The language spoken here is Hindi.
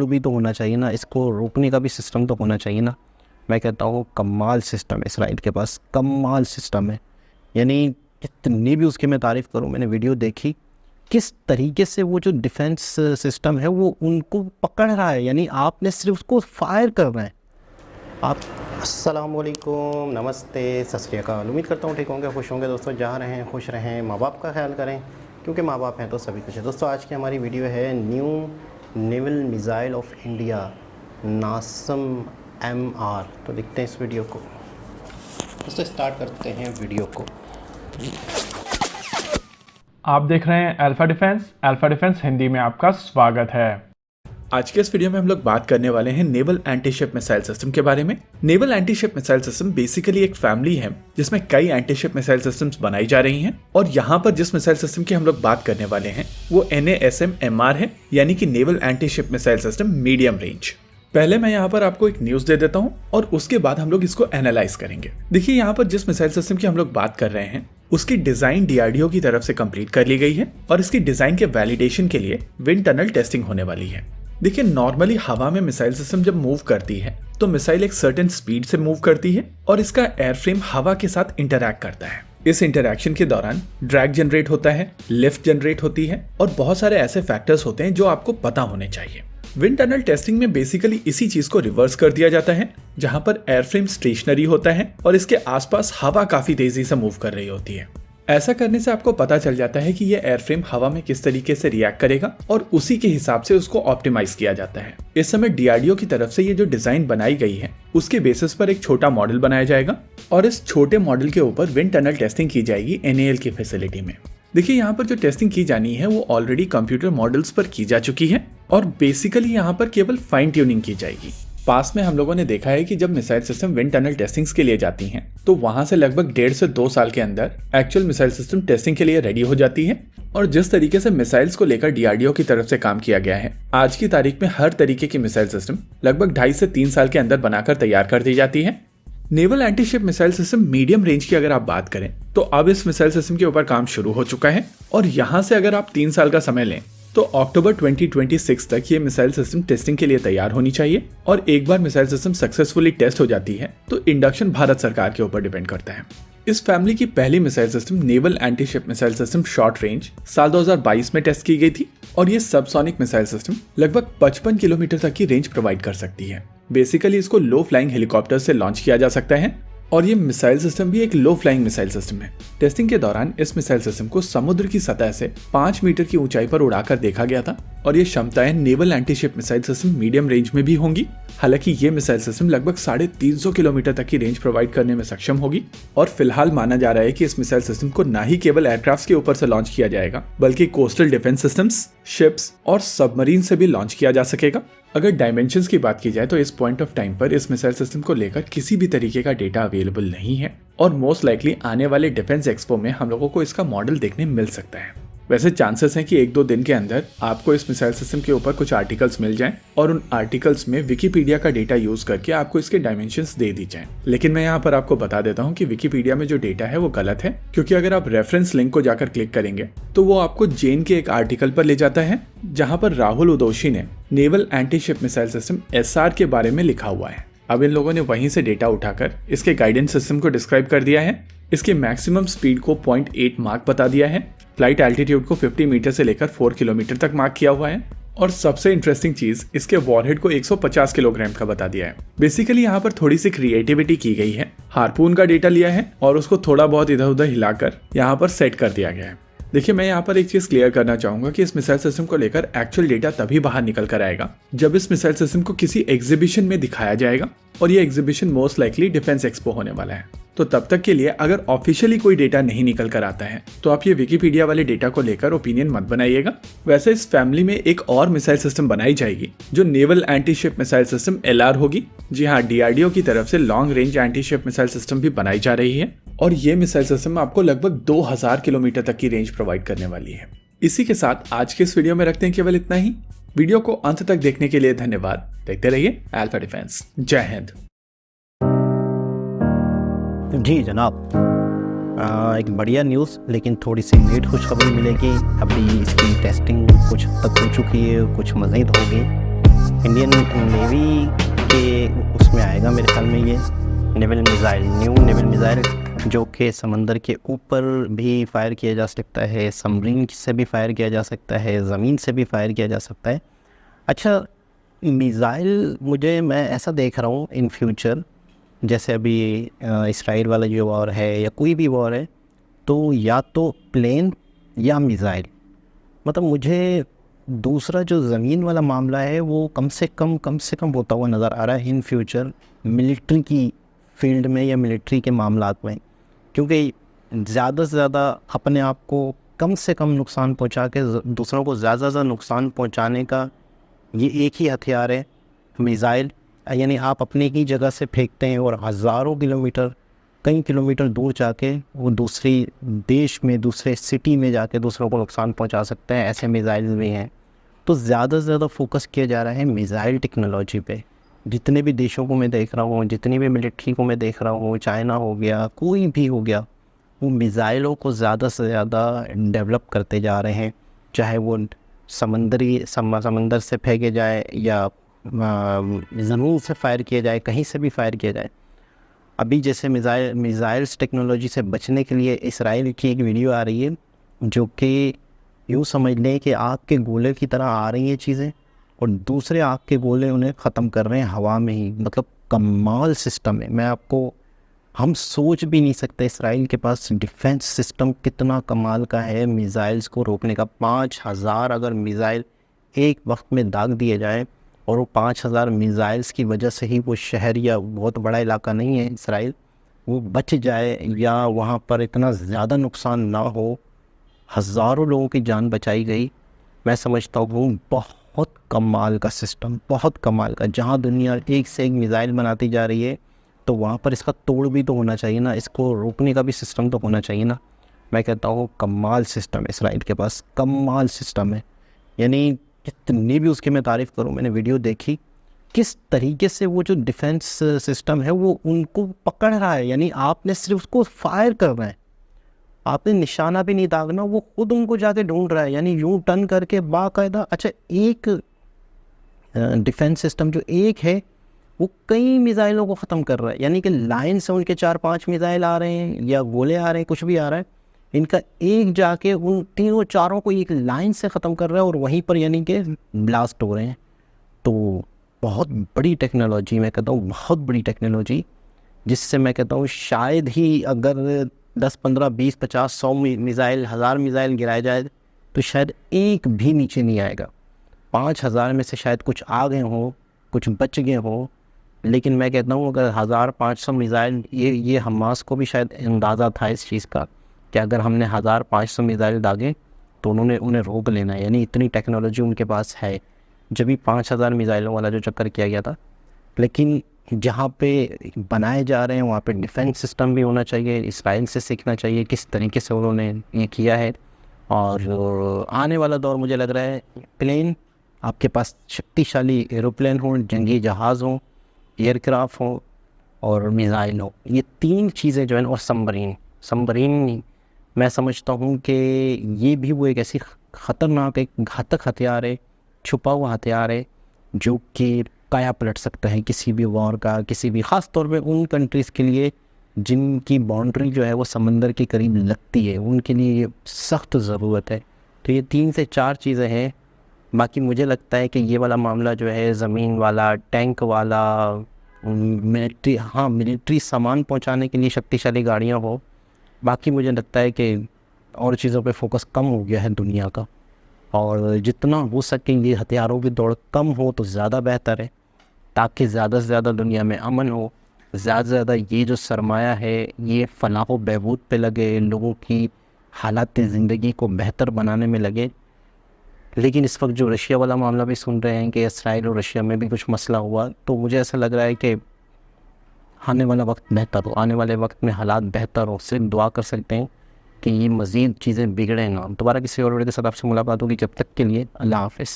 भी तो होना चाहिए ना, इसको रोकने का भी सिस्टम तो होना चाहिए ना। मैं कहता हूँ कमाल सिस्टम है इसराइल के पास, कमाल सिस्टम है। यानी जितनी भी उसकी मैं तारीफ़ करूँ, मैंने वीडियो देखी किस तरीके से वो जो डिफेंस सिस्टम है वो उनको पकड़ रहा है, यानी आपने सिर्फ उसको फायर करना है। आप अस्सलामुअलैकुम, नमस्ते, सत श्री अकाल। उम्मीद करता हूँ ठीक होंगे, खुश होंगे दोस्तों। जहाँ रहें खुश रहें, माँ बाप का ख्याल करें, क्योंकि माँ बाप हैं तो सभी कुछ है। दोस्तों आज की हमारी वीडियो है new naval missile of India NASM MR। तो देखते हैं इस वीडियो को। दोस्तों स्टार्ट करते हैं वीडियो को। आप देख रहे हैं alpha defence. Alpha defence Hindi में आपका स्वागत है। आज के इस वीडियो में हम लोग बात करने वाले हैं नेवल एंटीशिप मिसाइल सिस्टम के बारे में। Naval antiship missile system basically एक फैमिली है जिसमें कई एंटीशिप मिसाइल सिस्टम्स बनाई जा रही हैं, और यहाँ पर जिस मिसाइल सिस्टम की हम लोग बात करने वाले हैं वो NASM-MR है, यानी कि naval antiship missile system medium range. पहले मैं यहाँ पर आपको एक न्यूज दे देता हूँ और उसके बाद हम लोग इसको एनालाइज करेंगे। देखिए यहाँ पर जिस मिसाइल सिस्टम की हम लोग बात कर रहे हैं उसकी डिजाइन DRDO की तरफ से कंप्लीट कर ली गई है, और इसकी डिजाइन के वैलिडेशन के लिए विंड टनल टेस्टिंग होने वाली है। देखिए नॉर्मली हवा में मिसाइल सिस्टम जब मूव करती है तो मिसाइल एक सर्टेन स्पीड से मूव करती है और इसका एयरफ्रेम हवा के साथ इंटरैक्ट करता है। इस इंटरैक्शन के दौरान ड्रैग जनरेट होता है, लिफ्ट जनरेट होती है, और बहुत सारे ऐसे फैक्टर्स होते हैं जो आपको पता होने चाहिए। विंड टनल टेस्टिंग में बेसिकली इसी चीज को रिवर्स कर दिया जाता है, जहां पर एयरफ्रेम स्टेशनरी होता है और इसके आसपास हवा काफी तेजी से मूव कर रही होती है। ऐसा करने से आपको पता चल जाता है कि यह एयरफ्रेम हवा में किस तरीके से रिएक्ट करेगा और उसी के हिसाब से उसको ऑप्टिमाइज किया जाता है। इस समय DRDO की तरफ से ये जो डिजाइन बनाई गई है उसके बेसिस पर एक छोटा मॉडल बनाया जाएगा और इस छोटे मॉडल के ऊपर विंड टनल टेस्टिंग की जाएगी NAL की फैसिलिटी में। देखिए यहाँ पर जो टेस्टिंग की जानी है वो ऑलरेडी कंप्यूटर मॉडल्स पर की जा चुकी है और बेसिकली यहाँ पर केवल फाइन ट्यूनिंग की जाएगी। पास में हम लोगों ने देखा है कि जब missile system wind tunnel testings के लिए जाती हैं तो वहां से लगभग 1.5 से 2 साल के अंदर एक्चुअल मिसाइल सिस्टम टेस्टिंग के लिए रेडी हो जाती है। और जिस तरीके से मिसाइल्स को लेकर DRDO की तरफ से काम किया गया है, आज की तारीख में हर तरीके की मिसाइल सिस्टम लगभग 2.5 से 3 साल के अंदर बनाकर तैयार कर दी जाती है। Naval antiship missile system medium range की अगर आप बात करें तो अब इस मिसाइल सिस्टम के ऊपर काम शुरू हो चुका है, और यहाँ से अगर आप 3 साल का समय लें तो अक्टूबर 2026 तक ये मिसाइल सिस्टम टेस्टिंग के लिए तैयार होनी चाहिए। और एक बार मिसाइल सिस्टम सक्सेसफुली टेस्ट हो जाती है तो इंडक्शन भारत सरकार के ऊपर डिपेंड करता है। इस फैमिली की पहली missile system naval antiship missile system short range साल 2022 में टेस्ट की गई थी, और ये सबसोनिक मिसाइल सिस्टम लगभग 55 किलोमीटर तक की रेंज प्रोवाइड कर सकती है। बेसिकली इसको लो फ्लाइंग हेलीकॉप्टर से लॉन्च किया जा सकता है, और ये मिसाइल सिस्टम भी एक लो फ्लाइंग मिसाइल सिस्टम है। टेस्टिंग के दौरान इस मिसाइल सिस्टम को समुद्र की सतह से 5 मीटर की ऊंचाई पर उड़ाकर देखा गया था, और ये क्षमताएं naval antiship missile system medium range में भी होंगी। हालांकि ये मिसाइल सिस्टम लगभग 350 किलोमीटर तक की रेंज प्रोवाइड करने में सक्षम होगी, और फिलहाल माना जा रहा है कि इस मिसाइल सिस्टम को न ही केवल एयरक्राफ्ट के ऊपर से लॉन्च किया जाएगा बल्कि कोस्टल डिफेंस सिस्टम्स, शिप्स और सबमरीन से भी लॉन्च किया जा सकेगा। अगर डायमेंशंस की बात की जाए तो इस पॉइंट ऑफ टाइम पर इस मिसाइल सिस्टम को लेकर किसी भी तरीके का डेटा अवेलेबल नहीं है, और मोस्ट लाइकली आने वाले डिफेंस एक्सपो में हम लोगों को इसका मॉडल देखने मिल सकता है। वैसे चांसेस हैं कि 1-2 दिन के अंदर आपको इस मिसाइल सिस्टम के ऊपर कुछ आर्टिकल्स मिल जाएं और उन आर्टिकल्स में विकिपीडिया का डेटा यूज करके आपको इसके डायमेंशंस दे दी जाएं। लेकिन मैं यहाँ पर आपको बता देता हूँ कि विकिपीडिया में जो डेटा है वो गलत है, क्योंकि अगर आप रेफरेंस लिंक को जाकर क्लिक करेंगे तो वो आपको जेन के एक आर्टिकल पर ले जाता है जहाँ पर राहुल उदोशी ने naval antiship missile system SR के बारे में लिखा हुआ है। अब इन लोगों ने वहीं से डेटा उठाकर इसके गाइडेंस सिस्टम को डिस्क्राइब कर दिया है। इसके मैक्सिमम स्पीड को 0.8 मार्क बता दिया है, फ्लाइट एल्टीट्यूड को 50 मीटर से लेकर 4 किलोमीटर तक मार्क किया हुआ है, और सबसे इंटरेस्टिंग चीज इसके वॉरहेड को 150 किलोग्राम का बता दिया है। बेसिकली यहाँ पर थोड़ी सी क्रिएटिविटी की गई है, हार्पून का डेटा लिया है और उसको थोड़ा बहुत इधर उधर हिलाकर यहाँ पर सेट कर दिया गया है। देखिए मैं यहाँ पर एक चीज क्लियर करना चाहूंगा कि इस मिसाइल सिस्टम को लेकर एक्चुअल डेटा तभी बाहर निकल कर आएगा जब इस मिसाइल सिस्टम को किसी एग्जीबिशन में दिखाया जाएगा, और ये exhibition most likely defence expo होने वाला है। तो तब तक के लिए अगर ऑफिशियली कोई डेटा नहीं निकल कर आता है तो आप ये विकिपीडिया वाले डेटा को लेकर ओपिनियन मत बनाइएगा। वैसे इस फैमिली में एक और मिसाइल सिस्टम बनाई जाएगी जो naval antiship missile system LR होगी। जी हाँ, DRDO की तरफ से long range antiship missile system भी बनाई जा रही है, और ये मिसाइल सिस्टम आपको लगभग 2000 किलोमीटर तक की रेंज प्रोवाइड करने वाली है। इसी के साथ आज के इस वीडियो में रखते हैं केवल इतना ही। वीडियो को अंत तक देखने के लिए धन्यवाद। देखते रहिए अल्फा डिफेंस। जय हिंद। जी जनाब, एक बढ़िया न्यूज़, लेकिन थोड़ी सी लेट खुशखबरी मिलेगी। अभी इसकी टेस्टिंग कुछ हद तक हो चुकी है, कुछ मज़ीद होगी। इंडियन नेवी के उसमें आएगा मेरे ख्याल में ये naval missile, new naval missile, जो कि समंदर के ऊपर भी फायर किया जा सकता है, सबमरीन से भी फायर किया जा सकता है, ज़मीन से भी फायर किया जा सकता है। अच्छा, मिज़ाइल मैं ऐसा देख रहा हूँ इन फ्यूचर, जैसे अभी इसराइल वाला जो वॉर है या कोई भी वॉर है, तो या तो प्लेन या मिज़ाइल। मतलब मुझे दूसरा जो ज़मीन वाला मामला है वो कम से कम होता हुआ नज़र आ रहा है इन फ्यूचर मिलिट्री की फील्ड में या मिलिट्री के मामलात में, क्योंकि ज़्यादा से ज़्यादा अपने आप को कम से कम नुकसान पहुंचा के दूसरों को ज़्यादा से ज़्यादा नुकसान पहुंचाने का ये एक ही हथियार है, मिज़ाइल। यानी आप अपनी ही जगह से फेंकते हैं और हज़ारों किलोमीटर, कई किलोमीटर दूर जाके वो दूसरी देश में, दूसरे सिटी में जाके दूसरों को नुकसान पहुंचा सकते हैं। ऐसे मिज़ाइल भी हैं। तो ज़्यादा से ज़्यादा फोकस किया जा रहा है मिज़ाइल टेक्नोलॉजी पे। जितने भी देशों को मैं देख रहा हूँ, जितनी भी मिलिट्री को मैं देख रहा हूँ, चाइना हो गया, कोई भी हो गया, वो मिज़ाइलों को ज़्यादा से ज़्यादा डेवलप करते जा रहे हैं। चाहे वो समंदर से फेंके जाए या ज़मीन से फायर किया जाए, कहीं से भी फायर किया जाए। अभी जैसे मिज़ाइल्स टेक्नोलॉजी से बचने के लिए इसराइल की एक वीडियो आ रही है, जो कि यूँ समझ लें कि आग के गोले की तरह आ रही हैं चीज़ें, और दूसरे आग के गोले उन्हें ख़त्म कर रहे हैं हवा में ही। मतलब कमाल सिस्टम है। हम सोच भी नहीं सकते इसराइल के पास डिफेंस सिस्टम कितना कमाल का है मिज़ाइल्स को रोकने का। 5000 अगर मिज़ाइल एक वक्त में दाग दिए जाए, और वो 5000 मिज़ाइल्स की वजह से ही वो शहर, या बहुत बड़ा इलाका नहीं है इसराइल, वो बच जाए या वहाँ पर इतना ज़्यादा नुकसान ना हो, हज़ारों लोगों की जान बचाई गई। मैं समझता हूँ बहुत कमाल का सिस्टम, बहुत कमाल का। जहाँ दुनिया एक से एक मिज़ाइल बनाती जा रही है, तो वहाँ पर इसका तोड़ भी तो होना चाहिए ना, इसको रोकने का भी सिस्टम तो होना चाहिए ना। मैं कहता हूँ कमाल सिस्टम है इसराइल के पास, कमाल सिस्टम है। यानी जितनी भी उसकी मैं तारीफ़ करूँ, मैंने वीडियो देखी किस तरीके से वो जो डिफेंस सिस्टम है वो उनको पकड़ रहा है। यानी आपने सिर्फ उसको फायर करना है, आपने निशाना भी नहीं दागना, वो खुद उनको जाके ढूंढ रहा है। यानी यूँ टर्न करके बाकायदा। अच्छा, एक डिफेंस सिस्टम जो एक है वो कई मिज़ाइलों को ख़त्म कर रहा है। यानी कि लाइन से उनके 4-5 मिज़ाइल आ रहे हैं या गोले आ रहे हैं, कुछ भी आ रहा है, इनका एक जाके उन तीनों चारों को एक लाइन से ख़त्म कर रहा है, और वहीं पर यानी कि ब्लास्ट हो रहे हैं। तो बहुत बड़ी टेक्नोलॉजी, मैं कहता हूँ बहुत बड़ी टेक्नोलॉजी, जिससे मैं कहता हूँ शायद ही अगर 10, 15, 20, 50, 100 मिज़ाइल, 1000 मिज़ाइल गिराए जाए तो शायद एक भी नीचे नहीं आएगा। 5000 में से शायद कुछ आ गए हों, कुछ बच गए हों, लेकिन मैं कहता हूँ अगर 1500 मिज़ाइल, ये हमास को भी शायद अंदाज़ा था इस चीज़ का कि अगर हमने 1500 मिज़ाइल दागे तो उन्हें रोक लेना है। यानी इतनी टेक्नोलॉजी उनके पास है। जब भी 5000 मिज़ाइलों वाला जो चक्कर किया गया था, लेकिन जहाँ पे बनाए जा रहे हैं वहाँ पे डिफेंस सिस्टम भी होना चाहिए। इसराइल से सीखना चाहिए किस तरीके से उन्होंने ये किया है। और आने वाला दौर मुझे लग रहा है प्लेन, आपके पास शक्तिशाली एरोप्लेन हो, जंगी जहाज़ हो, एयरक्राफ्ट हो और मिज़ाइल हो, ये 3 चीज़ें जो है, और सबमरीन मैं समझता हूँ कि ये भी वो एक ऐसी ख़तरनाक, एक घातक हथियार है, छुपा हुआ हथियार है, जो कि काया पलट सकता है किसी भी वॉर का, किसी भी, ख़ास तौर पे उन कंट्रीज़ के लिए जिनकी बाउंड्री जो है वो समंदर के करीब लगती है, उनके लिए ये सख्त ज़रूरत है। तो ये 3 से 4 चीज़ें हैं। बाकी मुझे लगता है कि ये वाला मामला जो है, ज़मीन वाला, टैंक वाला, मिलिट्री सामान पहुंचाने के लिए शक्तिशाली गाड़ियां हो, बाकी मुझे लगता है कि और चीज़ों पे फोकस कम हो गया है दुनिया का, और जितना हो सके ये हथियारों की दौड़ कम हो तो ज़्यादा बेहतर है, ताकि ज़्यादा से ज़्यादा दुनिया में अमन हो, ज़्यादा से ज़्यादा ये जो सरमाया है ये फलाह व बहबूद पे लगे, लोगों की हालात ज़िंदगी को बेहतर बनाने में लगे। लेकिन इस वक्त जो रशिया वाला मामला भी सुन रहे हैं कि इसराइल और रशिया में भी कुछ मसला हुआ, तो मुझे ऐसा लग रहा है कि आने वाला वक्त बेहतर हो, आने वाले वक्त में हालात बेहतर हो। सिर्फ दुआ कर सकते हैं कि ये मज़ीद चीज़ें बिगड़े ना। दोबारा किसी और वीडियो के साथ आपसे मुलाकात होगी, जब तक के लिए अल्लाह हाफ़िज़।